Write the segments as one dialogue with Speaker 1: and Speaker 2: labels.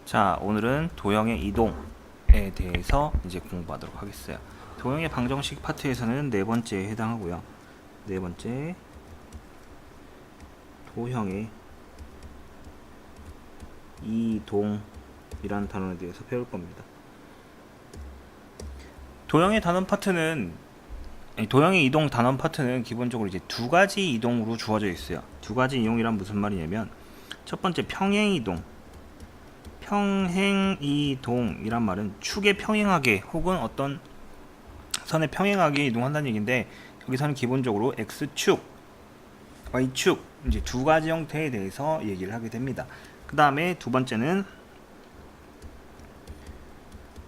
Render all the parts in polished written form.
Speaker 1: 자, 오늘은 도형의 이동에 대해서 이제 공부하도록 하겠어요. 도형의 방정식 파트에서는 네 번째에 해당하고요. 네 번째, 도형의 이동이라는 단원에 대해서 배울 겁니다. 도형의 단원 파트는 도형의 이동 단원 파트는 기본적으로 이제 두 가지 이동으로 주어져 있어요. 두 가지 이동이란 무슨 말이냐면, 첫 번째 평행 이동. 평행 이동이란 말은 축에 평행하게 혹은 어떤 선에 평행하게 이동한다는 얘기인데, 여기서는 기본적으로 x축, y축 이제 두 가지 형태에 대해서 얘기를 하게 됩니다. 그 다음에 두 번째는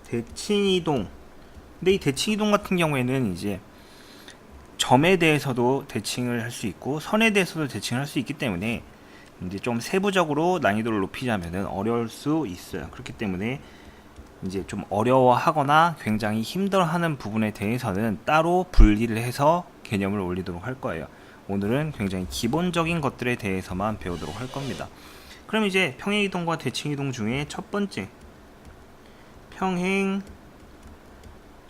Speaker 1: 대칭 이동. 근데 이 대칭 이동 같은 경우에는 이제 점에 대해서도 대칭을 할 수 있고 선에 대해서도 대칭을 할 수 있기 때문에 이제 좀 세부적으로 난이도를 높이자면은 어려울 수 있어요. 그렇기 때문에 이제 좀 어려워하거나 굉장히 힘들어하는 부분에 대해서는 따로 분리를 해서 개념을 올리도록 할 거예요. 오늘은 굉장히 기본적인 것들에 대해서만 배우도록 할 겁니다. 그럼 이제 평행 이동과 대칭 이동 중에 첫 번째 평행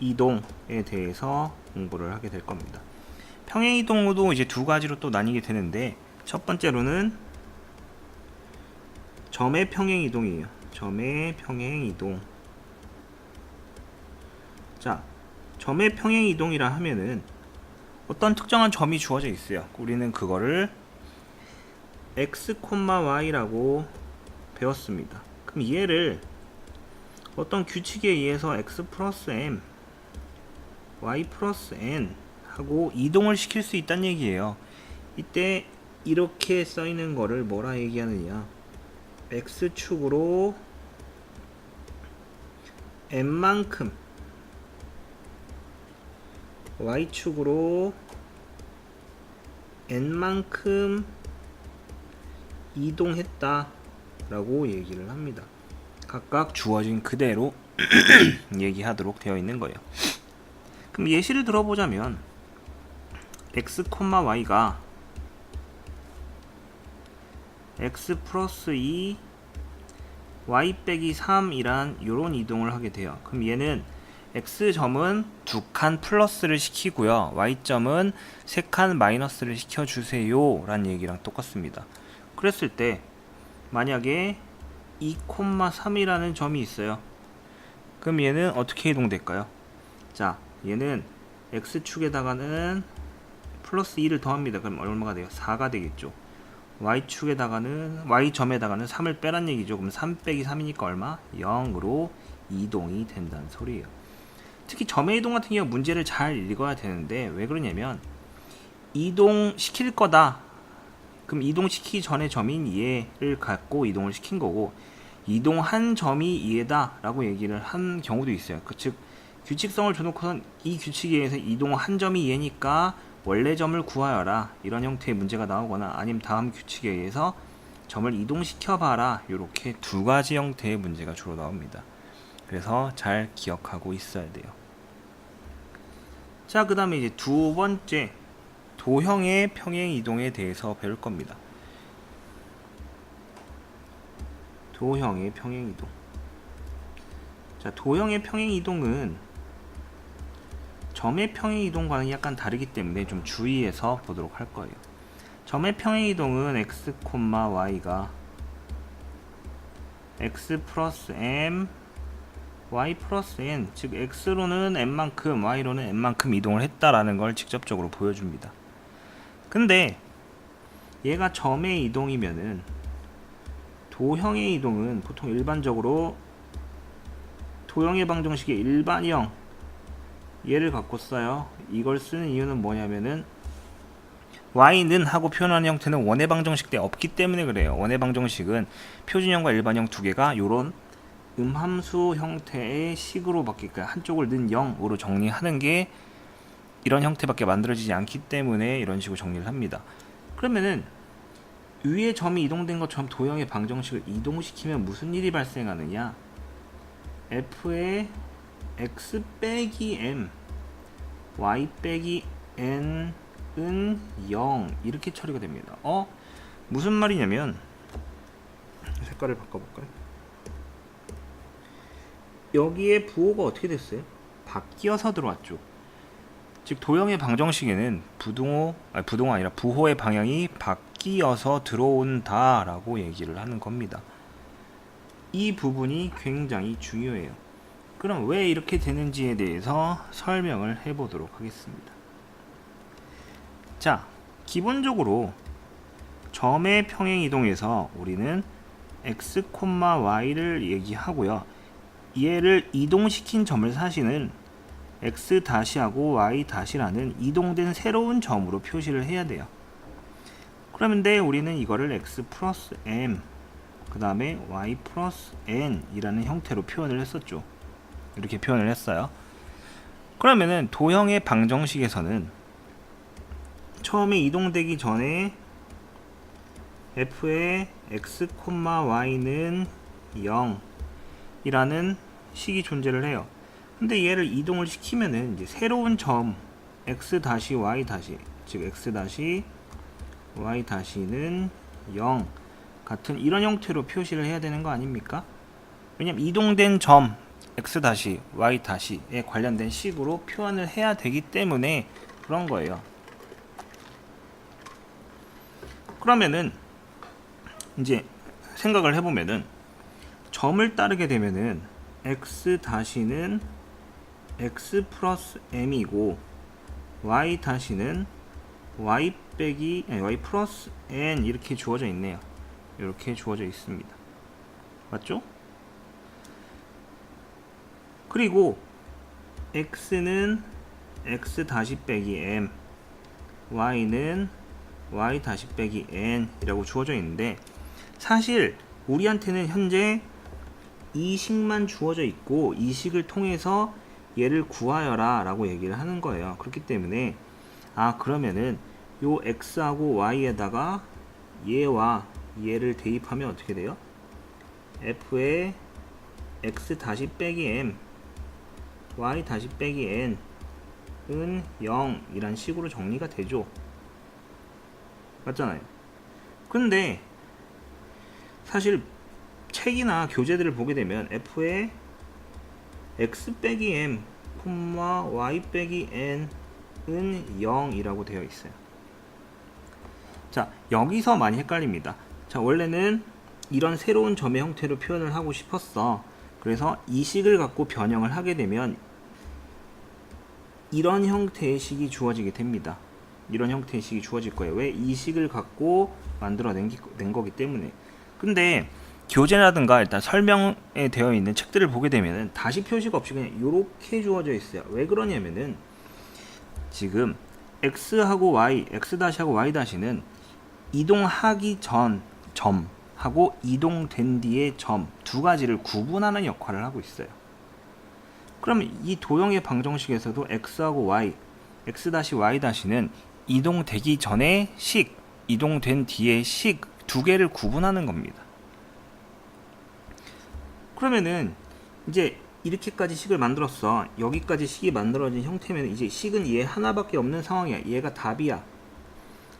Speaker 1: 이동에 대해서 공부를 하게 될 겁니다. 평행 이동도 이제 두 가지로 또 나뉘게 되는데, 첫 번째로는 점의 평행 이동이에요. 점의 평행 이동. 자, 점의 평행 이동이라 하면은 어떤 특정한 점이 주어져 있어요. 우리는 그거를 x, y라고 배웠습니다. 그럼 얘를 어떤 규칙에 의해서 x 플러스 m, y 플러스 n 하고 이동을 시킬 수 있다는 얘기예요. 이때 이렇게 써있는 거를 뭐라 얘기하느냐, x축으로 n만큼, y축으로 n만큼 이동했다 라고 얘기를 합니다. 각각 주어진 그대로 얘기하도록 되어 있는 거예요. 그럼 예시를 들어보자면 x, y가 x 플러스 2 y 빼기 3이란 요런 이동을 하게 돼요. 그럼 얘는 x점은 2칸 플러스를 시키고요, y점은 3칸 마이너스를 시켜주세요 라는 얘기랑 똑같습니다. 그랬을 때 만약에 2,3이라는 점이 있어요. 그럼 얘는 어떻게 이동될까요? 자, 얘는 x축에다가는 플러스 2를 더합니다. 그럼 얼마가 돼요? 4가 되겠죠. y축에다가는, y점에다가는 3을 빼란 얘기죠. 그럼 3 빼기 3이니까 얼마? 0으로 이동이 된다는 소리예요. 특히 점의 이동 같은 경우 문제를 잘 읽어야 되는데, 왜 그러냐면 이동시킬 거다. 그럼 이동시키기 전에 점인 얘를 갖고 이동을 시킨 거고, 이동한 점이 얘다 라고 얘기를 한 경우도 있어요. 즉 규칙성을 줘놓고선 이 규칙에 의해서 이동한 점이 얘니까 원래 점을 구하여라, 이런 형태의 문제가 나오거나, 아니면 다음 규칙에 의해서 점을 이동시켜봐라, 이렇게 두 가지 형태의 문제가 주로 나옵니다. 그래서 잘 기억하고 있어야 돼요. 자, 그 다음에 이제 두 번째 도형의 평행 이동에 대해서 배울 겁니다. 도형의 평행 이동. 자, 도형의 평행 이동은 점의 평행 이동과는 약간 다르기 때문에 좀 주의해서 보도록 할 거예요. 점의 평행 이동은 x, y가 x 플러스 m, y 플러스 n, 즉 x로는 n만큼, y로는 n만큼 이동을 했다라는 걸 직접적으로 보여줍니다. 근데 얘가 점의 이동이면은 도형의 이동은 보통 일반적으로 도형의 방정식의 일반형 얘를 갖고 써요. 이걸 쓰는 이유는 뭐냐면은 y는 하고 표현하는 형태는 원의 방정식 때 없기 때문에 그래요. 원의 방정식은 표준형과 일반형 두 개가 요런 음함수 형태의 식으로 바뀌니까 한쪽을 는 0으로 정리하는 게 이런 형태밖에 만들어지지 않기 때문에 이런 식으로 정리를 합니다. 그러면은 위에 점이 이동된 것처럼 도형의 방정식을 이동시키면 무슨 일이 발생하느냐, f의 x 빼기 m, y 빼기 n은 0 이렇게 처리가 됩니다. 무슨 말이냐면, 색깔을 바꿔볼까요? 여기에 부호가 어떻게 됐어요? 바뀌어서 들어왔죠. 즉 도형의 방정식에는 부동호 아니라 부호의 방향이 바뀌어서 들어온다라고 얘기를 하는 겁니다. 이 부분이 굉장히 중요해요. 그럼 왜 이렇게 되는지에 대해서 설명을 해보도록 하겠습니다. 자, 기본적으로 점의 평행 이동에서 우리는 x, y를 얘기하고요. 얘를 이동시킨 점을 사실은 x 하고 y 라는 이동된 새로운 점으로 표시를 해야 돼요. 그런데 우리는 이거를 x 플러스 m 그 다음에 y 플러스 n 이라는 형태로 표현을 했었죠. 이렇게 표현을 했어요. 그러면은 도형의 방정식에서는 처음에 이동되기 전에 f의 x, y는 0 이라는 식이 존재를 해요. 근데 얘를 이동을 시키면은 이제 새로운 점 x y 즉 x y 는 0 같은 이런 형태로 표시를 해야 되는 거 아닙니까? 왜냐면 이동된 점 x y에 관련된 식으로 표현을 해야 되기 때문에 그런 거예요. 그러면은 이제 생각을 해보면은 점을 따르게 되면은 x-는 x 플러스 m이고 y-는 y 플러스 n 이렇게 주어져 있네요. 이렇게 주어져 있습니다. 맞죠? 그리고 x는 x m, y는 y n 이라고 주어져 있는데 사실 우리한테는 현재 이 식만 주어져 있고 이 식을 통해서 얘를 구하여라 라고 얘기를 하는 거예요. 그렇기 때문에 그러면은 요 x하고 y에다가 얘와 얘를 대입하면 어떻게 돼요? f의 x m y n은 0 이란 식으로 정리가 되죠. 맞잖아요. 근데 사실 책이나 교재들을 보게 되면 f의 x m, y n은 0이라고 되어 있어요. 자, 여기서 많이 헷갈립니다. 자, 원래는 이런 새로운 점의 형태로 표현을 하고 싶었어. 그래서 이 식을 갖고 변형을 하게 되면 이런 형태의 식이 주어지게 됩니다. 이런 형태의 식이 주어질 거예요. 왜? 이 식을 갖고 만들어낸 거기 때문에. 근데 교재라든가 일단 설명에 되어 있는 책들을 보게 되면은 다시 표시가 없이 그냥 이렇게 주어져 있어요. 왜 그러냐면은 지금 x하고 y, x-하고 y-는 이동하기 전 점하고 이동된 뒤의 점 두 가지를 구분하는 역할을 하고 있어요. 그럼 이 도형의 방정식에서도 x하고 y, x-y-는 이동되기 전의 식, 이동된 뒤의 식 두 개를 구분하는 겁니다. 그러면은 이제 이렇게까지 식을 만들었어. 여기까지 식이 만들어진 형태면 이제 식은 얘 하나밖에 없는 상황이야. 얘가 답이야.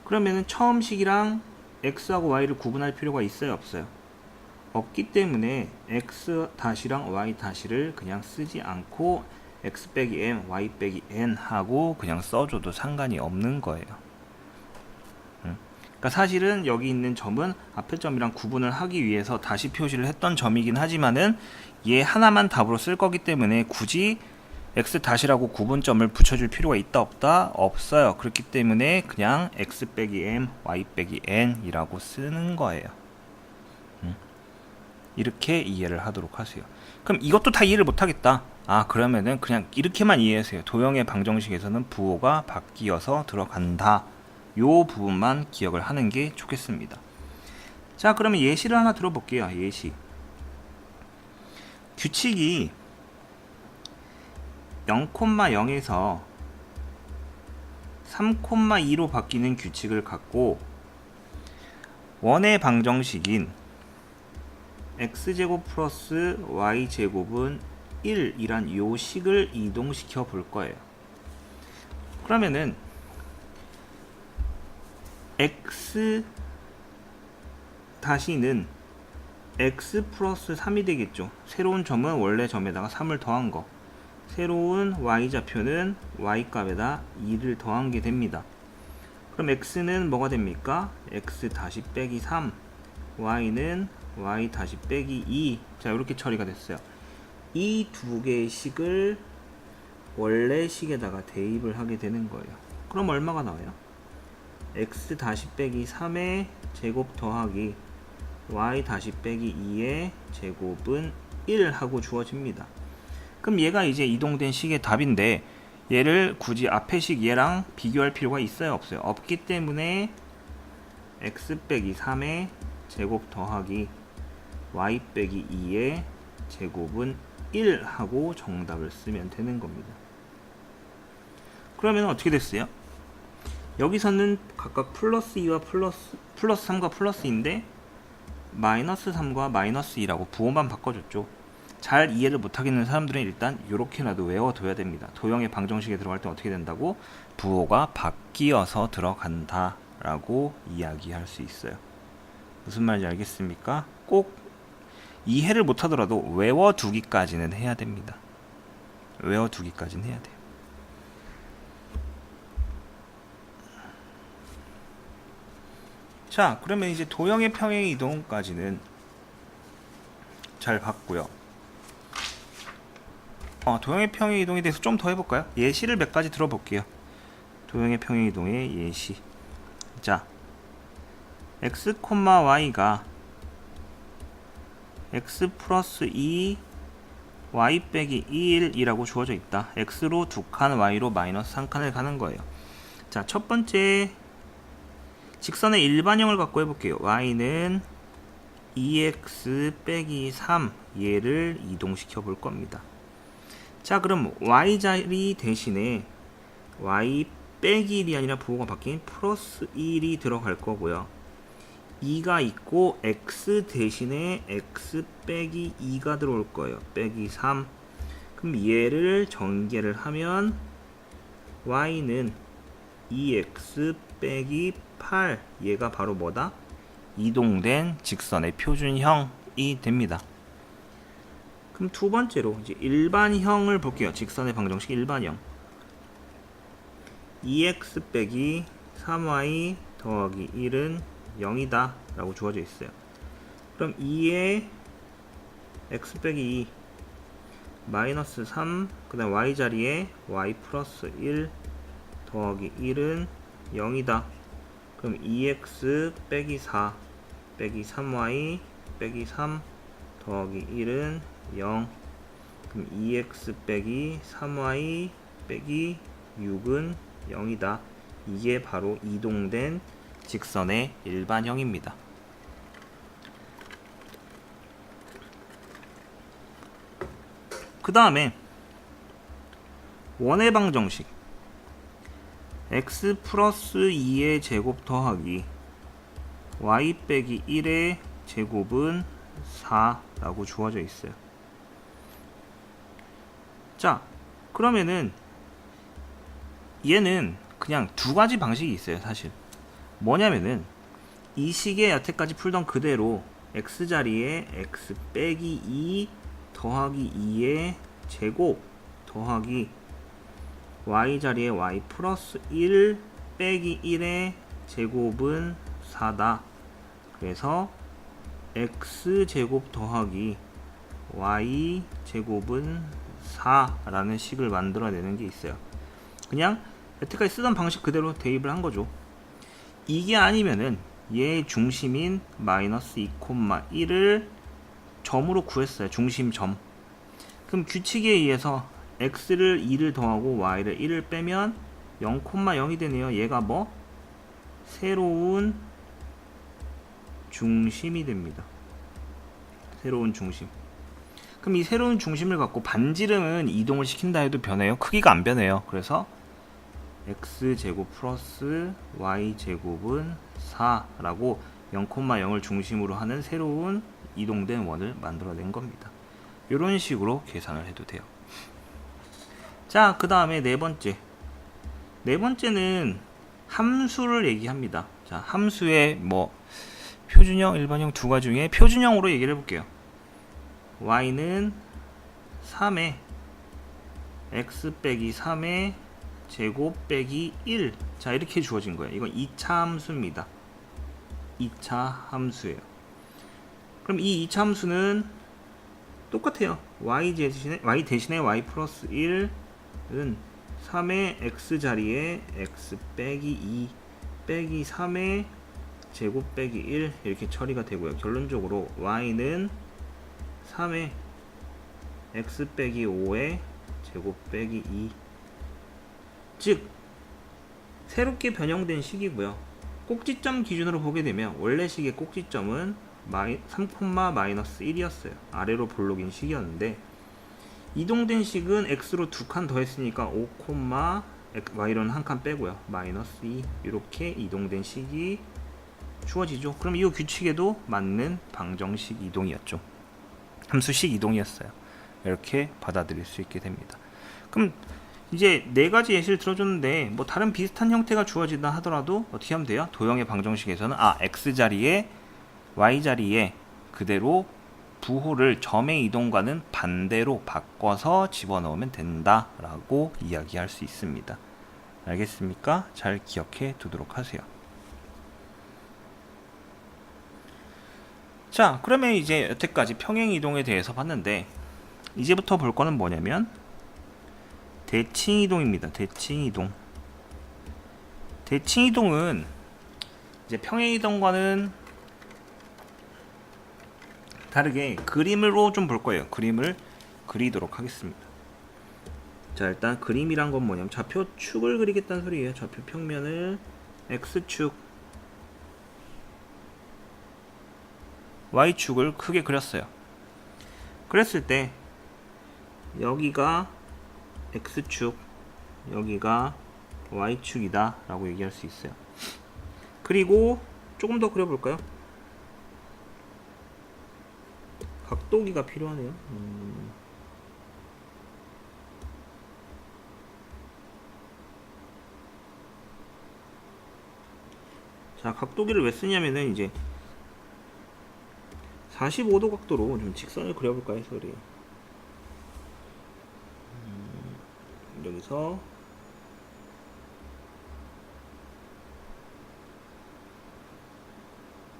Speaker 1: 그러면은 처음 식이랑 x하고 y를 구분할 필요가 있어요, 없어요? 없기 때문에 x-랑 y-를 그냥 쓰지 않고 x m, y n 하고 그냥 써줘도 상관이 없는 거예요. 그러니까 사실은 여기 있는 점은 앞에 점이랑 구분을 하기 위해서 다시 표시를 했던 점이긴 하지만은 얘 하나만 답으로 쓸 거기 때문에 굳이 x-라고 구분점을 붙여줄 필요가 있다 없다? 없어요. 그렇기 때문에 그냥 x m, y n 이라고 쓰는 거예요. 이렇게 이해를 하도록 하세요. 그럼 이것도 다 이해를 못하겠다. 그러면은 그냥 이렇게만 이해하세요. 도형의 방정식에서는 부호가 바뀌어서 들어간다. 요 부분만 기억을 하는 게 좋겠습니다. 자, 그러면 예시를 하나 들어볼게요. 예시. 규칙이 0,0에서 3,2로 바뀌는 규칙을 갖고 원의 방정식인 x제곱 플러스 y제곱은 1이란 요 식을 이동시켜 볼 거예요. 그러면은 x-는 x 플러스 3이 되겠죠. 새로운 점은 원래 점에다가 3을 더한 거. 새로운 y좌표는 y값에다 2를 더한 게 됩니다. 그럼 x는 뭐가 됩니까? x 다시 빼기 3, y는 y 다시 빼기 2. 자, 이렇게 처리가 됐어요. 이 두 개의 식을 원래 식에다가 대입을 하게 되는 거예요. 그럼 얼마가 나와요? x 다시 빼기 3의 제곱 더하기 y 다시 빼기 2의 제곱은 1 하고 주어집니다. 그럼 얘가 이제 이동된 식의 답인데 얘를 굳이 앞의 식 얘랑 비교할 필요가 있어요? 없어요? 없기 때문에 x 빼기 3의 제곱 더하기 y 빼기 2의 제곱은 1 하고 정답을 쓰면 되는 겁니다. 그러면 어떻게 됐어요? 여기서는 각각 플러스 2와 플러스 3과 플러스 2인데 마이너스 3과 마이너스 2라고 부호만 바꿔줬죠. 잘 이해를 못하겠는 사람들은 일단 이렇게라도 외워둬야 됩니다. 도형의 방정식에 들어갈 때 어떻게 된다고? 부호가 바뀌어서 들어간다 라고 이야기할 수 있어요. 무슨 말인지 알겠습니까? 꼭 이해를 못하더라도 외워두기까지는 해야 됩니다. 외워두기까지는 해야 돼요. 자, 그러면 이제 도형의 평행 이동까지는 잘 봤고요. 도형의 평행 이동에 대해서 좀 더 해볼까요? 예시를 몇 가지 들어볼게요. 도형의 평행 이동의 예시. 자, x, y가 x 플러스 2 y 빼기 1이라고 주어져 있다. x로 2칸, y로 마이너스 3칸을 가는 거예요. 자, 첫 번째 직선의 일반형을 갖고 해볼게요. y는 2x 빼기 3 얘를 이동시켜 볼 겁니다. 자, 그럼 y자리 대신에 y 빼기 1이 아니라 부호가 바뀐 플러스 1이 들어갈 거고요. 2가 있고 x 대신에 x 빼기 2가 들어올 거예요. 빼기 3. 그럼 얘를 전개를 하면 y는 2x 빼기 8 얘가 바로 뭐다? 이동된 직선의 표준형이 됩니다. 그럼 두 번째로 이제 일반형을 볼게요. 직선의 방정식 일반형. 2x 빼기 3y 더하기 1은 0이다 라고 주어져 있어요. 그럼 2에 x 빼기 2 마이너스 3 그 다음 y자리에 y 플러스 1 더하기 1은 0이다. 그럼 2x 빼기 4 빼기 3y 빼기 3 더하기 1은 0. 그럼 2x 빼기 3y 빼기 6은 0이다. 이게 바로 이동된 직선의 일반형입니다. 그 다음에 원의 방정식 x 플러스 2의 제곱 더하기 y 빼기 1의 제곱은 4라고 주어져 있어요. 자, 그러면은 얘는 그냥 두 가지 방식이 있어요. 사실 뭐냐면은 이 식의 여태까지 풀던 그대로 x자리에 x 빼기 2 더하기 2의 제곱 더하기 y자리에 y 플러스 1 빼기 1의 제곱은 4다. 그래서 x제곱 더하기 y제곱은 4라는 식을 만들어내는 게 있어요. 그냥 여태까지 쓰던 방식 그대로 대입을 한 거죠. 이게 아니면은 얘의 중심인 마이너스 2,1을 점으로 구했어요. 중심점. 그럼 규칙에 의해서 x를 2를 더하고 y를 1을 빼면 0,0이 되네요. 얘가 뭐? 새로운 중심이 됩니다. 새로운 중심. 그럼 이 새로운 중심을 갖고 반지름은 이동을 시킨다 해도 변해요? 크기가 안 변해요. 그래서 x제곱 플러스 y제곱은 4라고 0,0을 중심으로 하는 새로운 이동된 원을 만들어낸 겁니다. 이런 식으로 계산을 해도 돼요. 자, 그 다음에 네 번째는 함수를 얘기합니다. 자, 함수의 표준형, 일반형 두 가지 중에 표준형으로 얘기를 해볼게요. y는 3에 x 빼기 3의 제곱 빼기 1. 자, 이렇게 주어진 거예요. 이건 2차 함수입니다. 2차 함수예요. 그럼 이 2차 함수는 똑같아요. y 대신에 y 플러스 1은 3의 x 자리에 x 빼기 2 빼기 3의 제곱 빼기 1 이렇게 처리가 되고요. 결론적으로 y는 3의 x 빼기 5의 제곱 빼기 2, 즉 새롭게 변형된 식이고요. 꼭지점 기준으로 보게 되면 원래 식의 꼭지점은 3,-1이었어요. 아래로 볼록인 식이었는데 이동된 식은 x로 2칸 더했으니까 5, y로는 한 칸 빼고요. 마이너스 2 이렇게 이동된 식이 주어지죠. 그럼 이 규칙에도 맞는 방정식 이동이었죠. 함수식 이동이었어요. 이렇게 받아들일 수 있게 됩니다. 그럼 이제 네 가지 예시를 들어줬는데 뭐 다른 비슷한 형태가 주어진다 하더라도 어떻게 하면 돼요? 도형의 방정식에서는 x 자리에 y 자리에 그대로 부호를 점의 이동과는 반대로 바꿔서 집어넣으면 된다라고 이야기할 수 있습니다. 알겠습니까? 잘 기억해 두도록 하세요. 자, 그러면 이제 여태까지 평행 이동에 대해서 봤는데 이제부터 볼 거는 뭐냐면 대칭 이동입니다. 대칭 이동. 대칭 이동은 이제 평행 이동과는 다르게 그림으로 좀 볼 거예요. 그림을 그리도록 하겠습니다. 자, 일단 그림이란 건 뭐냐면 좌표축을 그리겠다는 소리예요. 좌표 평면을 x축, y축을 크게 그렸어요. 그랬을 때 여기가 x축, 여기가 y축이다 라고 얘기할 수 있어요. 그리고 조금 더 그려볼까요? 각도기가 필요하네요. 자, 각도기를 왜 쓰냐면은 이제 45도 각도로 좀 직선을 그려볼까 해서 그래요. 여기서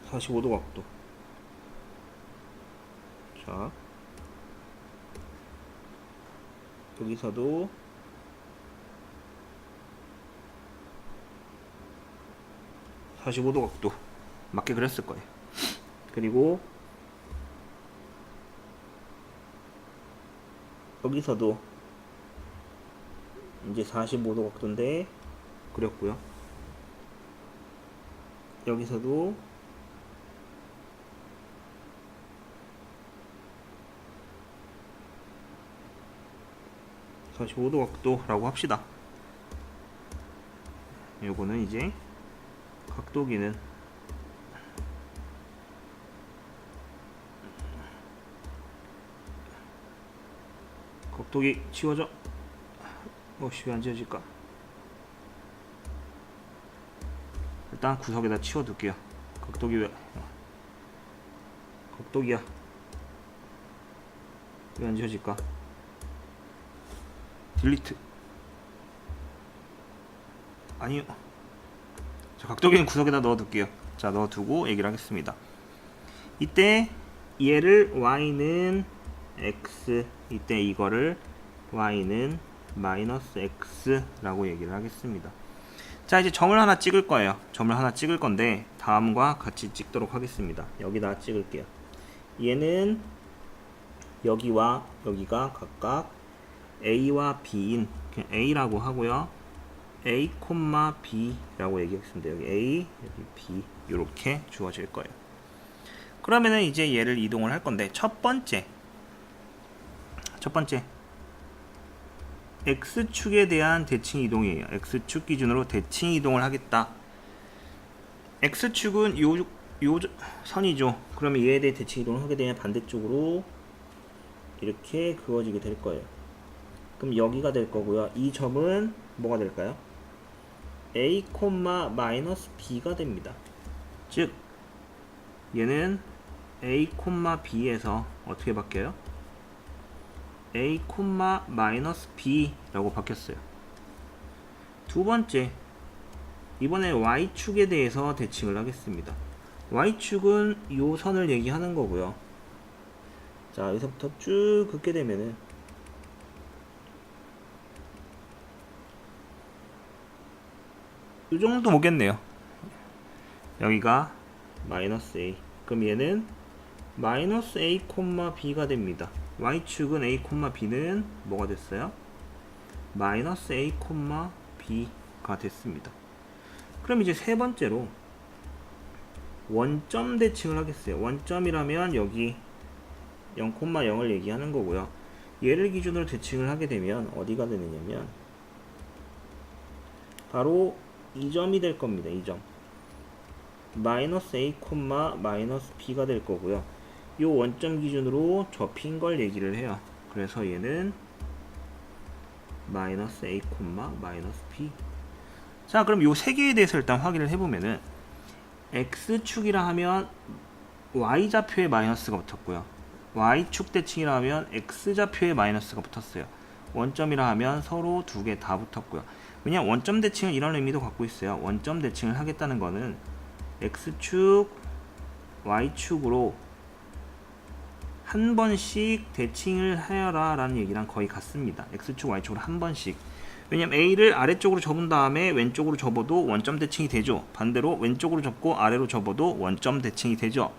Speaker 1: 45도 각도. 자, 여기서도 45도 각도 맞게 그렸을 거예요. 그리고 여기서도 이제 45도 각도인데 그렸고요. 여기서도 45도 각도라고 합시다. 요거는 이제 각도기는 각도기 지워져. 왜 안 지워질까? 일단 구석에다 치워둘게요. 각도기 왜? 각도기야. 왜 안 지워질까? 딜리트. 아니요. 자, 각도기는 구석에다 넣어둘게요. 자, 넣어두고 얘기를 하겠습니다. 이때 얘를 y는 x, 이때 이거를 y는 마이너스 x 라고 얘기를 하겠습니다. 자, 이제 점을 하나 찍을 거예요. 점을 하나 찍을 건데 다음과 같이 찍도록 하겠습니다. 여기다 찍을게요. 얘는 여기와 여기가 각각 a와 b인 a라고 하고요. a, b라고 얘기했습니다. 여기 a, 여기 b 이렇게 주어질 거예요. 그러면은 이제 얘를 이동을 할 건데 첫 번째 x축에 대한 대칭 이동이에요. x축 기준으로 대칭 이동을 하겠다. x축은 요 선이죠. 그러면 얘에 대해 대칭 이동을 하게 되면 반대쪽으로 이렇게 그어지게 될 거예요. 그럼 여기가 될 거고요. 이 점은 뭐가 될까요? a, 마이너스 b가 됩니다. 즉 얘는 a, b에서 어떻게 바뀌어요? a, 마이너스 b라고 바뀌었어요. 두 번째, 이번에 y축에 대해서 대칭을 하겠습니다. y축은 요 선을 얘기하는 거고요. 자, 여기서부터 쭉 긋게 되면은 이 정도 오겠네요. 여기가 마이너스 a. 그럼 얘는 마이너스 a, b가 됩니다. y축은 a, b는 뭐가 됐어요? 마이너스 a, b가 됐습니다. 그럼 이제 세 번째로 원점 대칭을 하겠어요. 원점이라면 여기 0,0을 얘기하는 거고요. 얘를 기준으로 대칭을 하게 되면 어디가 되느냐면 바로 이 점이 될 겁니다. 이 점. 마이너스 a, 마이너스 b가 될 거고요. 이 원점 기준으로 접힌 걸 얘기를 해요. 그래서 얘는 마이너스 a, 마이너스 b. 자, 그럼 이 세 개에 대해서 일단 확인을 해보면은 x축이라 하면 y좌표에 마이너스가 붙었고요. y축 대칭이라 하면 x좌표에 마이너스가 붙었어요. 원점이라 하면 서로 두 개 다 붙었고요. 왜냐면 원점 대칭은 이런 의미도 갖고 있어요. 원점 대칭을 하겠다는 거는 x축, y축으로 한 번씩 대칭을 하여라 라는 얘기랑 거의 같습니다. x축, y축으로 한 번씩. 왜냐면 a를 아래쪽으로 접은 다음에 왼쪽으로 접어도 원점 대칭이 되죠. 반대로 왼쪽으로 접고 아래로 접어도 원점 대칭이 되죠.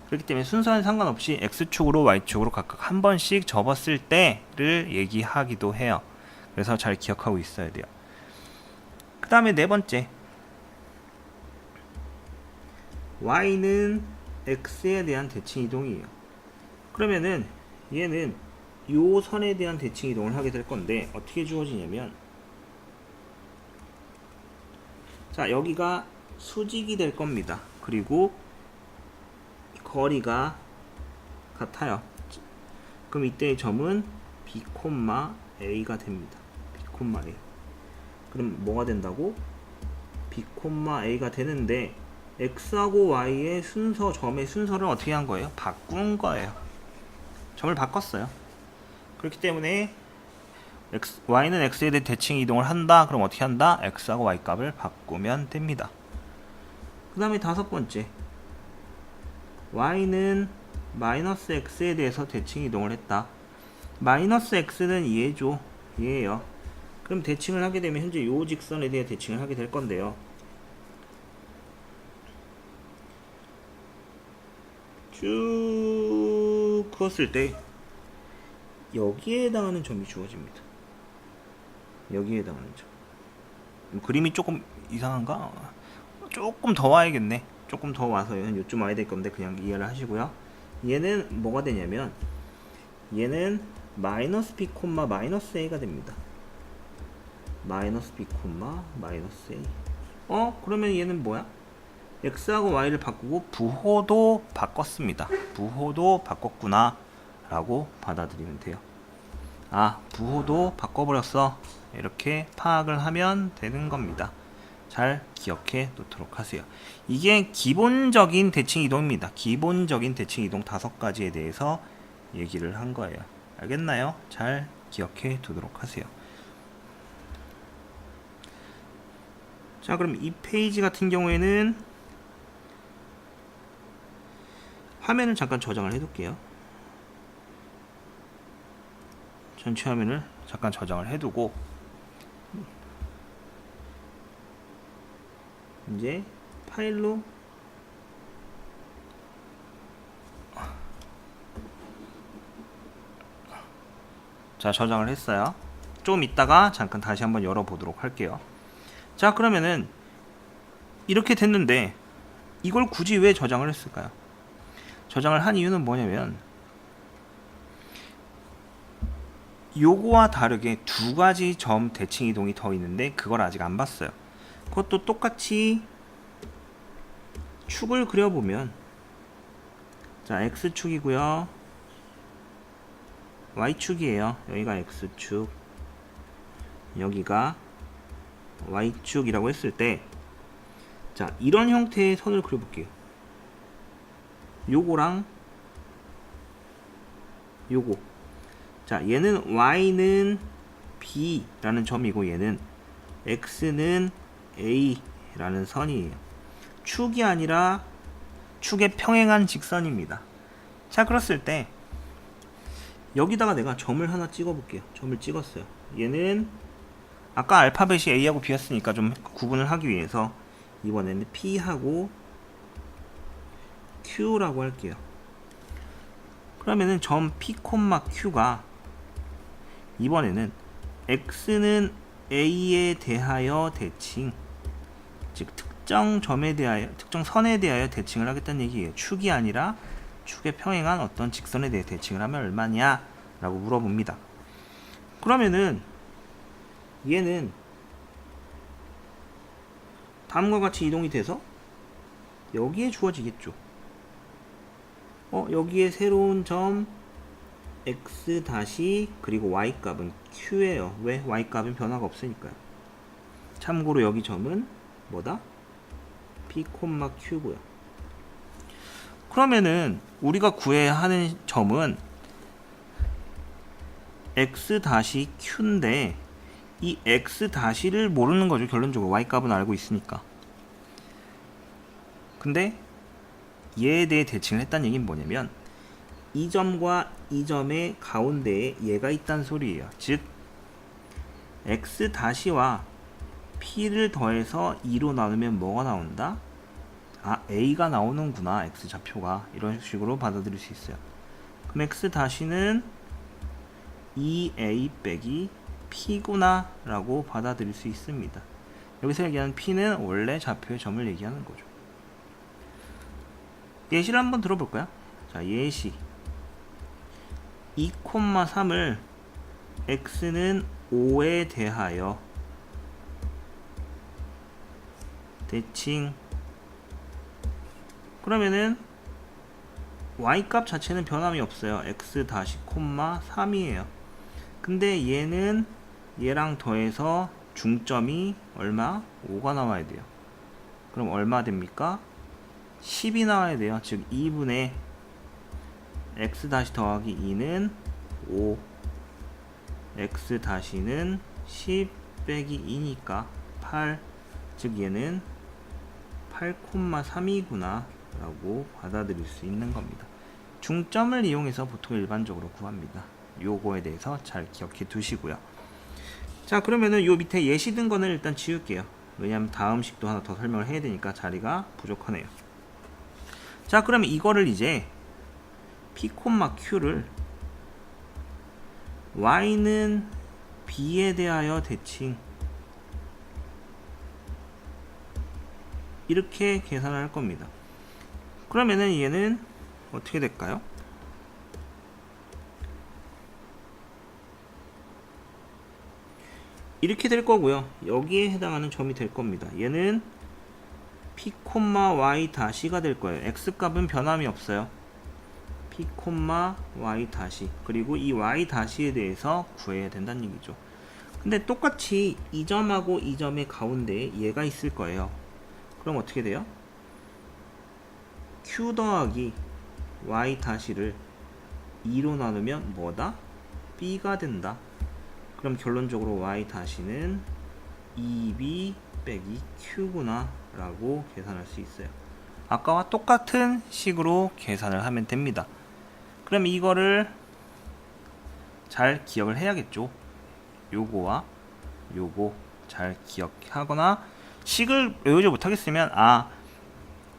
Speaker 1: 그렇기 때문에 순서는 상관없이 x축으로 y축으로 각각 한 번씩 접었을 때를 얘기하기도 해요. 그래서 잘 기억하고 있어야 돼요. 그 다음에 네 번째, y는 x에 대한 대칭 이동이에요. 그러면은 얘는 요 선에 대한 대칭 이동을 하게 될 건데 어떻게 주어지냐면, 자, 여기가 수직이 될 겁니다. 그리고 거리가 같아요. 그럼 이때의 점은 b, a가 됩니다. b, a. 그럼 뭐가 된다고? b, a가 되는데 x하고 y의 순서, 점의 순서를 어떻게 한 거예요? 바꾼 거예요. 점을 바꿨어요. 그렇기 때문에 y는 x에 대해 대칭 이동을 한다. 그럼 어떻게 한다? x하고 y 값을 바꾸면 됩니다. 그 다음에 다섯 번째, y는 마이너스 x에 대해서 대칭 이동을 했다. 마이너스 x는 얘죠. 얘예요. 그럼 대칭을 하게 되면 현재 요 직선에 대해 대칭을 하게 될 건데요. 쭉 그었을 때 여기에 해당하는 점이 주어집니다. 여기에 해당하는 점. 그림이 조금 이상한가? 조금 더 와야겠네. 조금 더 와서 요쯤 와야 될 건데 그냥 이해를 하시고요. 얘는 뭐가 되냐면 얘는 마이너스 b, 마이너스 a가 됩니다. 마이너스 b, 마이너스 a. 그러면 얘는 뭐야? x하고 y를 바꾸고 부호도 바꿨습니다. 부호도 바꿨구나 라고 받아들이면 돼요. 아, 부호도 바꿔버렸어. 이렇게 파악을 하면 되는 겁니다. 잘 기억해 놓도록 하세요. 이게 기본적인 대칭 이동입니다. 기본적인 대칭 이동 5가지에 대해서 얘기를 한 거예요. 알겠나요? 잘 기억해 두도록 하세요. 자, 그럼 이 페이지 같은 경우에는 화면을 잠깐 저장을 해둘게요. 전체 화면을 잠깐 저장을 해두고 이제 파일로 자, 저장을 했어요. 좀 이따가 잠깐 다시 한번 열어보도록 할게요. 자, 그러면은 이렇게 됐는데 이걸 굳이 왜 저장을 했을까요? 저장을 한 이유는 뭐냐면 요거와 다르게 두 가지 점 대칭 이동이 더 있는데 그걸 아직 안 봤어요. 그것도 똑같이 축을 그려보면, 자, x축이고요, y축이에요. 여기가 x축, 여기가 y축이라고 했을 때, 자, 이런 형태의 선을 그려볼게요. 요거랑 요거. 자, 얘는 y는 b라는 점이고 얘는 x는 a라는 선이에요. 축이 아니라 축에 평행한 직선입니다. 자, 그랬을 때 여기다가 내가 점을 하나 찍어 볼게요. 점을 찍었어요. 얘는 아까 알파벳이 A하고 B였으니까 좀 구분을 하기 위해서 이번에는 P하고 Q라고 할게요. 그러면은 점 P, Q가 이번에는 X는 A에 대하여 대칭, 즉 특정 점에 대하여, 특정 선에 대하여 대칭을 하겠다는 얘기예요. 축이 아니라 축에 평행한 어떤 직선에 대해 대칭을 하면 얼마냐 라고 물어봅니다. 그러면은 얘는 다음과 같이 이동이 돼서 여기에 주어지겠죠. 여기에 새로운 점 x 다시 그리고 y 값은 q예요. 왜? y 값은 변화가 없으니까요. 참고로 여기 점은 뭐다? p, q고요. 그러면은 우리가 구해야 하는 점은 x 다시 q인데 이 x 다시를 모르는 거죠. 결론적으로 y 값은 알고 있으니까. 근데 얘에 대해 대칭을 했다는 얘기는 뭐냐면 이 점과 이 점의 가운데에 얘가 있다는 소리예요. 즉 x 다시와 p를 더해서 2로 나누면 뭐가 나온다? 아, a가 나오는구나. x 좌표가. 이런 식으로 받아들일 수 있어요. 그럼 x 다시는 2a 빼기 p구나 라고 받아들일 수 있습니다. 여기서 얘기하는 p는 원래 좌표의 점을 얘기하는 거죠. 예시를 한번 들어볼까요? 자, 예시 2,3을 x는 5에 대하여 대칭. 그러면은 y값 자체는 변함이 없어요. x 다시 콤마 3이에요. 근데 얘는 얘랑 더해서 중점이 얼마? 5가 나와야 돼요. 그럼 얼마 됩니까? 10이 나와야 돼요. 즉 2분의 x 다시 더하기 2는 5, x 다시는 10 빼기 2니까 8, 즉 얘는 8,3이구나 라고 받아들일 수 있는 겁니다. 중점을 이용해서 보통 일반적으로 구합니다. 요거에 대해서 잘 기억해 두시고요. 자, 그러면은 요 밑에 예시 든 거는 일단 지울게요. 왜냐면 다음 식도 하나 더 설명을 해야 되니까 자리가 부족하네요. 자, 그러면 이거를 이제 P, Q를 Y는 B에 대하여 대칭 이렇게 계산을 할 겁니다. 그러면은 얘는 어떻게 될까요? 이렇게 될 거고요. 여기에 해당하는 점이 될 겁니다. 얘는 P, Y 다시가 될 거예요. X 값은 변함이 없어요. P, Y 다시. 그리고 이 Y 다시에 대해서 구해야 된다는 얘기죠. 근데 똑같이 이 점하고 이 점의 가운데에 얘가 있을 거예요. 그럼 어떻게 돼요? Q 더하기 Y 다시를 2로 나누면 뭐다? B가 된다. 그럼 결론적으로 y 다시는 2b 빼기 q구나 라고 계산할 수 있어요. 아까와 똑같은 식으로 계산을 하면 됩니다. 그럼 이거를 잘 기억을 해야겠죠. 요거와 요거 잘 기억하거나 식을 외우지 못하겠으면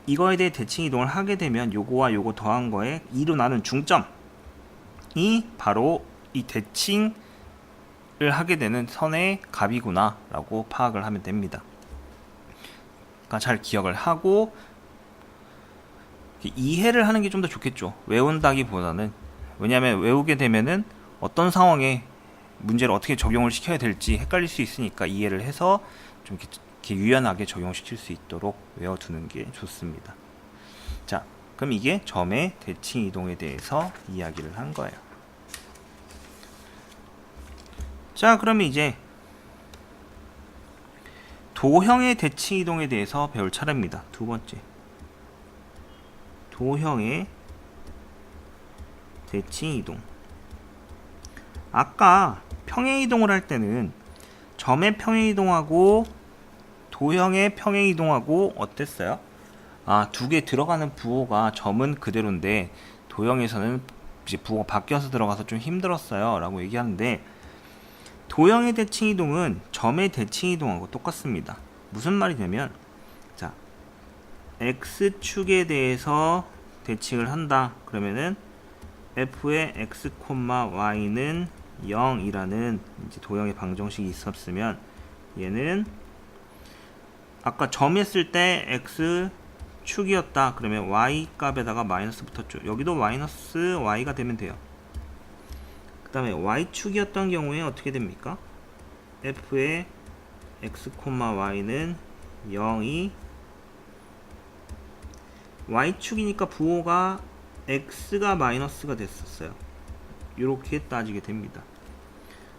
Speaker 1: 이거에 대해 대칭 이동을 하게 되면 요거와 요거 더한 거에 2로 나눈 중점이 바로 이 대칭 을 하게 되는 선의 값이구나 라고 파악을 하면 됩니다. 그러니까 잘 기억을 하고 이해를 하는 게 좀 더 좋겠죠. 외운다기보다는. 왜냐하면 외우게 되면은 어떤 상황에 문제를 어떻게 적용을 시켜야 될지 헷갈릴 수 있으니까 이해를 해서 좀 이렇게 유연하게 적용시킬 수 있도록 외워두는 게 좋습니다. 자, 그럼 이게 점의 대칭 이동에 대해서 이야기를 한 거예요. 자, 그러면 이제 도형의 대칭 이동에 대해서 배울 차례입니다. 두 번째. 도형의 대칭 이동. 아까 평행 이동을 할 때는 점의 평행 이동하고 도형의 평행 이동하고 어땠어요? 두 개 들어가는 부호가 점은 그대로인데 도형에서는 이제 부호가 바뀌어서 들어가서 좀 힘들었어요 라고 얘기하는데, 도형의 대칭 이동은 점의 대칭 이동하고 똑같습니다. 무슨 말이냐면, 자, x축에 대해서 대칭을 한다 그러면은 f의 x, y는 0이라는 이제 도형의 방정식이 있었으면, 얘는 아까 점했을 때 x 축이었다 그러면 y 값에다가 마이너스 붙었죠. 여기도 마이너스 y가 되면 돼요. 그 다음에 y축이었던 경우에 어떻게 됩니까? f의 x, y는 0이 y축이니까 부호가 x가 마이너스가 됐었어요. 이렇게 따지게 됩니다.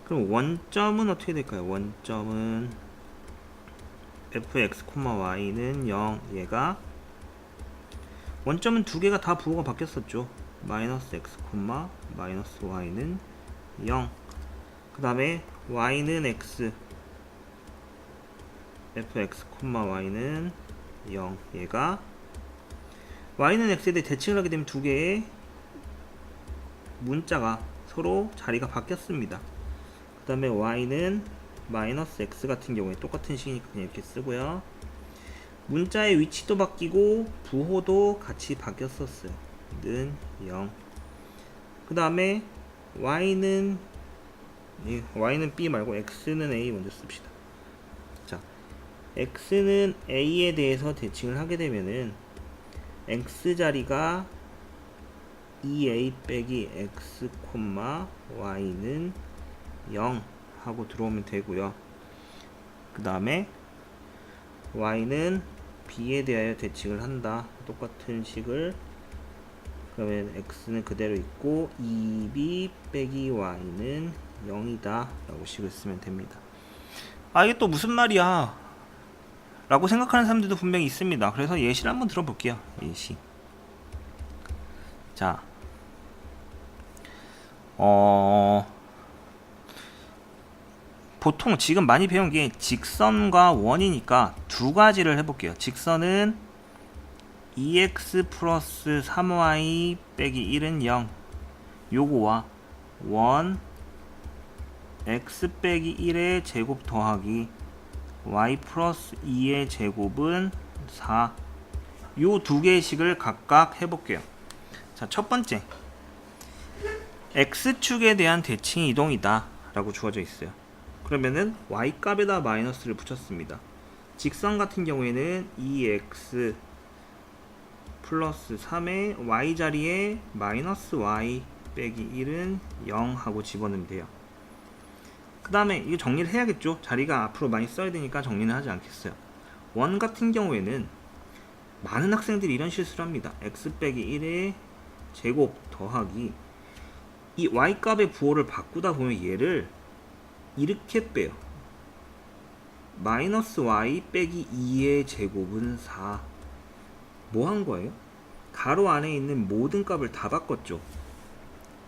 Speaker 1: 그럼 원점은 어떻게 될까요? 원점은 fx, y는 0, 얘가 원점은 두 개가 다 부호가 바뀌었었죠. 마이너스 x, 마이너스 y는 0. 그 다음에 y는 x, fx, y는 0. 얘가 y는 x에 대해 대칭을 하게 되면 두 개의 문자가 서로 자리가 바뀌었습니다. 그 다음에 y는 마이너스 x 같은 경우에 똑같은 식이니까 그냥 이렇게 쓰고요. 문자의 위치도 바뀌고 부호도 같이 바뀌었었어요. 는 0. 그 다음에 y는 b 말고 x는 a 먼저 씁시다. 자, x는 a에 대해서 대칭을 하게 되면은 x 자리가 2a 빼기 x, y는 0 하고 들어오면 되고요. 그 다음에 y는 b에 대하여 대칭을 한다. 똑같은 식을, 그러면 x는 그대로 있고 2b 빼기 y는 0이다 라고 식을 쓰면 됩니다. 이게 또 무슨 말이야 라고 생각하는 사람들도 분명히 있습니다. 그래서 예시를 한번 들어볼게요. 예시. 자, 보통 지금 많이 배운 게 직선과 원이니까 두 가지를 해볼게요. 직선은 2x 플러스 3y 빼기 1은 0, 요거와 원 x 빼기 1의 제곱 더하기 y 플러스 2의 제곱은 4, 요 두 개의 식을 각각 해볼게요. 자, 첫 번째, x축에 대한 대칭 이동이다 라고 주어져 있어요. 그러면은 y 값에다 마이너스를 붙였습니다. 직선 같은 경우에는 2x 플러스 3의 y 자리에 마이너스 y 빼기 1은 0 하고 집어넣으면 돼요. 그 다음에 이거 정리를 해야겠죠. 자리가 앞으로 많이 써야 되니까 정리는 하지 않겠어요. 원 같은 경우에는 많은 학생들이 이런 실수를 합니다. x 빼기 1의 제곱 더하기 이 y 값의 부호를 바꾸다 보면 얘를 이렇게 빼요. 마이너스 y 빼기 2의 제곱은 4. 뭐 한 거예요? 가로 안에 있는 모든 값을 다 바꿨죠.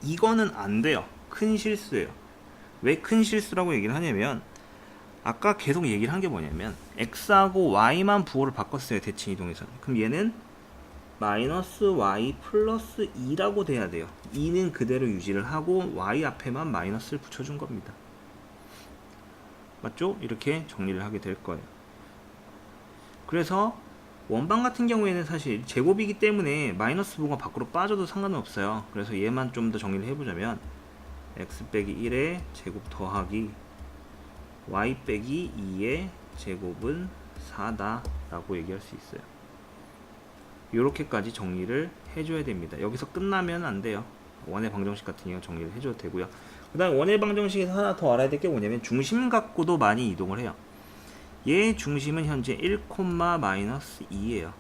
Speaker 1: 이거는 안 돼요. 큰 실수예요. 왜 큰 실수라고 얘기를 하냐면, 아까 계속 얘기를 한 게 뭐냐면 x하고 y만 부호를 바꿨어요. 대칭 이동에서는. 그럼 얘는 마이너스 y 플러스 2라고 돼야 돼요. 2는 그대로 유지를 하고 y 앞에만 마이너스를 붙여준 겁니다. 맞죠? 이렇게 정리를 하게 될 거예요. 그래서 원방 같은 경우에는 사실 제곱이기 때문에 마이너스 부호가 밖으로 빠져도 상관은 없어요. 그래서 얘만 좀 더 정리를 해보자면 x 빼기 1의 제곱 더하기 y 빼기 2의 제곱은 4다 라고 얘기할 수 있어요. 이렇게까지 정리를 해줘야 됩니다. 여기서 끝나면 안 돼요. 원의 방정식 같은 경우 정리를 해줘도 되고요. 그 다음 원의 방정식에서 하나 더 알아야 될 게 뭐냐면 중심 갖고도 많이 이동을 해요. 얘의 중심은 현재 1,-2예요.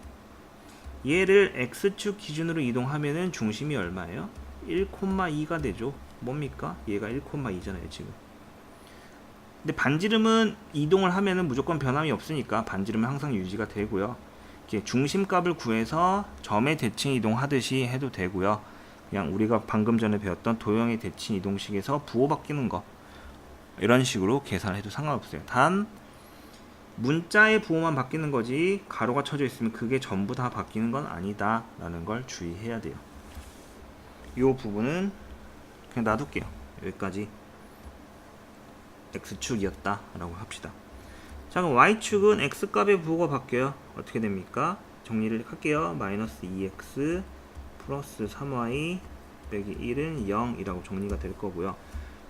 Speaker 1: 얘를 x축 기준으로 이동하면은 중심이 얼마예요? 1,2가 되죠. 뭡니까? 얘가 1,2잖아요 지금. 근데 반지름은 이동을 하면은 무조건 변함이 없으니까 반지름은 항상 유지가 되고요. 이렇게 중심값을 구해서 점의 대칭 이동하듯이 해도 되고요. 그냥 우리가 방금 전에 배웠던 도형의 대칭 이동식에서 부호 바뀌는 거 이런 식으로 계산을 해도 상관없어요. 단 문자의 부호만 바뀌는 거지 가로가 쳐져 있으면 그게 전부 다 바뀌는 건 아니다 라는 걸 주의해야 돼요. 이 부분은 그냥 놔둘게요. 여기까지 X축이었다 라고 합시다. 자, 그럼 Y축은 X값의 부호가 바뀌어요. 어떻게 됩니까? 정리를 할게요. 마이너스 2X 플러스 3Y 빼기 1은 0이라고 정리가 될 거고요.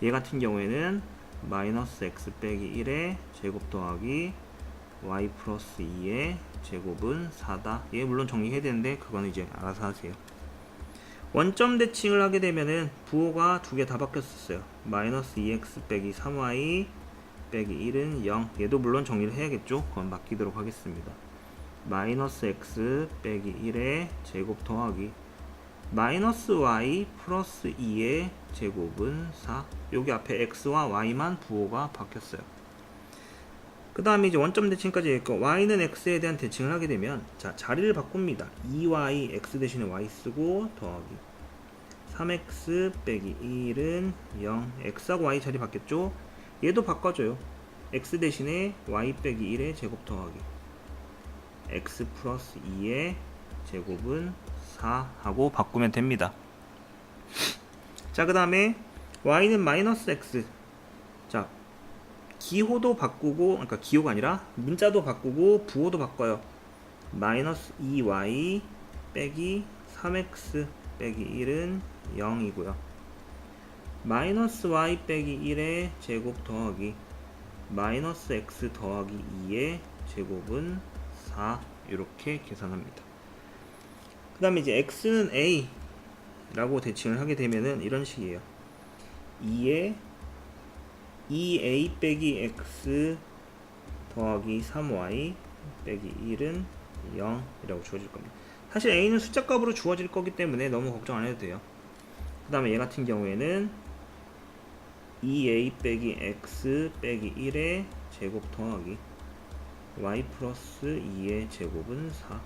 Speaker 1: 얘 같은 경우에는 마이너스 X 빼기 1의 제곱 더하기 Y 플러스 2의 제곱은 4다. 얘 물론 정리해야 되는데 그거는 이제 알아서 하세요. 원점 대칭을 하게 되면은 부호가 두 개 다 바뀌었었어요. 마이너스 2x 빼기 3y 빼기 1은 0. 얘도 물론 정리를 해야겠죠. 그건 맡기도록 하겠습니다. 마이너스 x 빼기 1의 제곱 더하기 마이너스 y 플러스 2의 제곱은 4. 여기 앞에 x와 y만 부호가 바뀌었어요. 그 다음에 이제 원점 대칭까지 했고 y는 x에 대한 대칭을 하게 되면 자 자리를 바꿉니다. 2y x 대신에 y 쓰고 더하기 3x 빼기 1은 0. x하고 y 자리 바뀌었죠? 얘도 바꿔줘요. x 대신에 y 빼기 1의 제곱 더하기 x 플러스 2의 제곱은 4 하고 바꾸면 됩니다. 자 그 다음에 y는 마이너스 x. 자 기호도 바꾸고, 그러니까 기호가 아니라 문자도 바꾸고 부호도 바꿔요. 마이너스 2y 빼기 3x 빼기 1은 0이고요. 마이너스 y 빼기 1의 제곱 더하기 마이너스 x 더하기 2의 제곱은 4 이렇게 계산합니다. 그 다음에 이제 x는 a 라고 대칭을 하게 되면은 이런 식이에요. 2의 2a 빼기 x 더하기 3y 빼기 1은 0이라고 주어질 겁니다. 사실 a는 숫자 값으로 주어질 거기 때문에 너무 걱정 안 해도 돼요. 그 다음에 얘 같은 경우에는 2a 빼기 x 빼기 1의 제곱 더하기 y 플러스 2의 제곱은 4.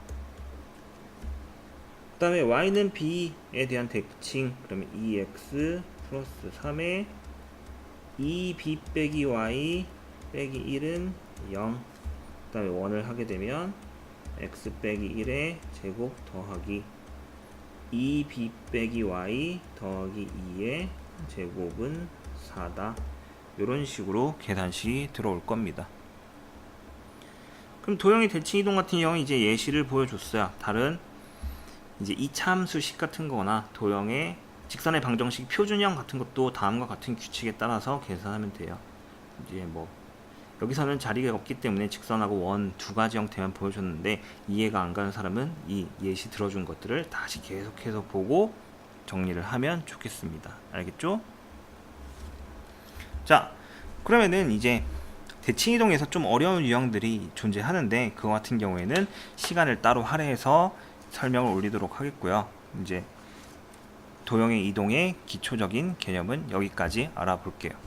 Speaker 1: 그 다음에 y는 b에 대한 대칭. 그러면 2x 플러스 3의 2b 빼기 y 빼기 1은 0. 그 다음에 1을 하게 되면 x 빼기 1의 제곱 더하기 2b 빼기 y 더하기 2의 제곱은 4다. 이런 식으로 계산식이 들어올 겁니다. 그럼 도형의 대칭 이동 같은 경우는 이제 예시를 보여줬어요. 다른 이제 이차함수식 같은 거나 도형의 직선의 방정식 표준형 같은 것도 다음과 같은 규칙에 따라서 계산하면 돼요. 이제 뭐 여기서는 자리가 없기 때문에 직선하고 원 두 가지 형태만 보여줬는데 이해가 안 가는 사람은 이 예시 들어준 것들을 다시 계속해서 보고 정리를 하면 좋겠습니다. 알겠죠? 자, 그러면은 이제 대칭 이동에서 좀 어려운 유형들이 존재하는데 그거 같은 경우에는 시간을 따로 할애해서 설명을 올리도록 하겠고요. 이제 도형의 이동의 기초적인 개념은 여기까지 알아볼게요.